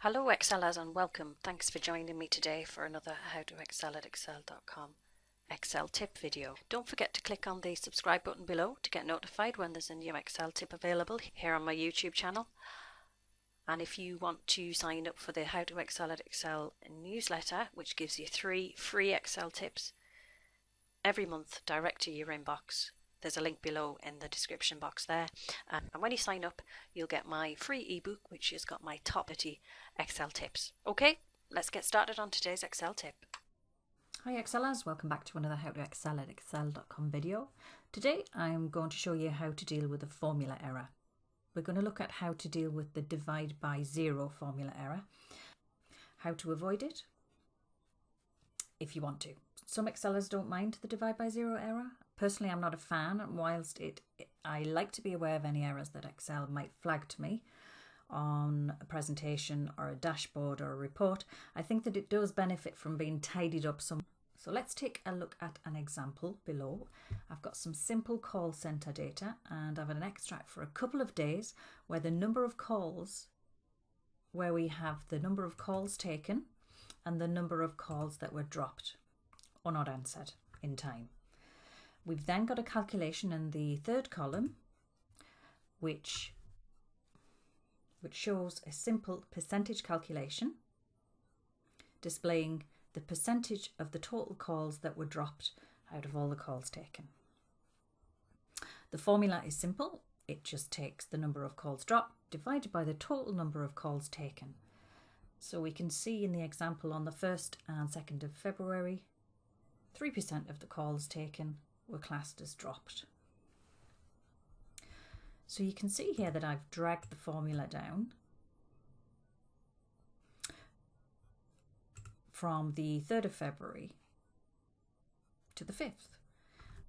Hello Excelers and welcome. Thanks for joining me today for another How to Excel at Excel.com Excel tip video. Don't forget to click on the subscribe button below to get notified when there's a new Excel tip available here on my YouTube channel. And if you want to sign up for the How to Excel at Excel newsletter, which gives you 3 free Excel tips every month direct to your inbox, there's a link below in the description box there. And when you sign up, you'll get my free ebook, which has got my top 30 Excel tips. Okay, let's get started on today's Excel tip. Hi Excelers, welcome back to another How to Excel at Excel.com video. Today I'm going to show you how to deal with a formula error. We're going to look at how to deal with the divide by zero formula error, how to avoid it if you want to. Some Excelers don't mind the divide by zero error. Personally, I'm not a fan, and whilst I like to be aware of any errors that Excel might flag to me on a presentation or a dashboard or a report, I think that it does benefit from being tidied up some. So let's take a look at an example below. I've got some simple call center data and I've an extract for a couple of days where the number of calls, where we have the number of calls taken and the number of calls that were dropped or not answered in time. We've then got a calculation in the third column which shows a simple percentage calculation displaying the percentage of the total calls that were dropped out of all the calls taken. The formula is simple. It just takes the number of calls dropped divided by the total number of calls taken. So we can see in the example on the 1st and 2nd of February, 3% of the calls taken were classed as dropped. So you can see here that I've dragged the formula down from the 3rd of February to the 5th,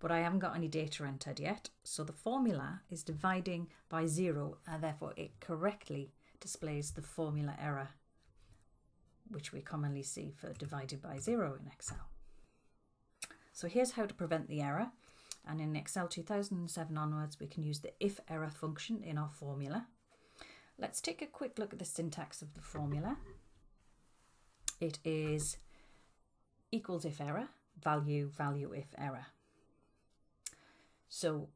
but I haven't got any data entered yet. So the formula is dividing by zero and therefore it correctly displays the formula error, which we commonly see for divided by zero in Excel. So here's how to prevent the error. And in Excel 2007 onwards, we can use the if error function in our formula. Let's take a quick look at the syntax of the formula. It is equals if error, value, value if error. So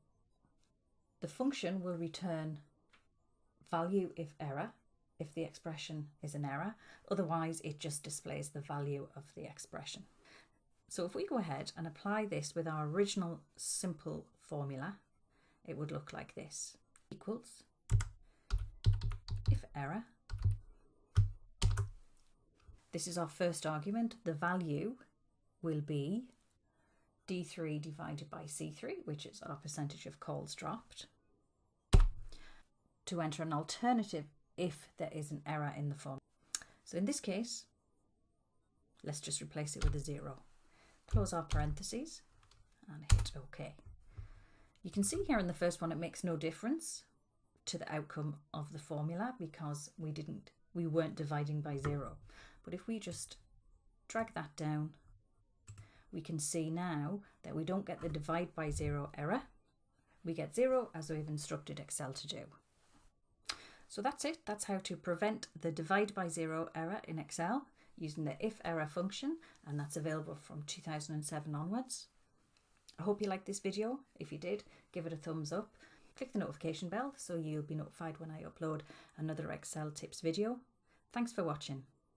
the function will return value if error if the expression is an error. Otherwise, it just displays the value of the expression. So if we go ahead and apply this with our original simple formula, it would look like this. Equals if error. This is our first argument. The value will be D3 divided by C3, which is our percentage of calls dropped, to enter an alternative if there is an error in the formula. So in this case, let's just replace it with a 0. Close our parentheses and hit OK. You can see here in the first one it makes no difference to the outcome of the formula because we weren't dividing by zero. But if we just drag that down, we can see now that we don't get the divide by zero error. We get 0 as we've instructed Excel to do. So that's it. That's how to prevent the divide by zero error in Excel using the if error function, and that's available from 2007 onwards. I hope you liked this video. If you did, give it a thumbs up. Click the notification bell so you'll be notified when I upload another Excel tips video. Thanks for watching.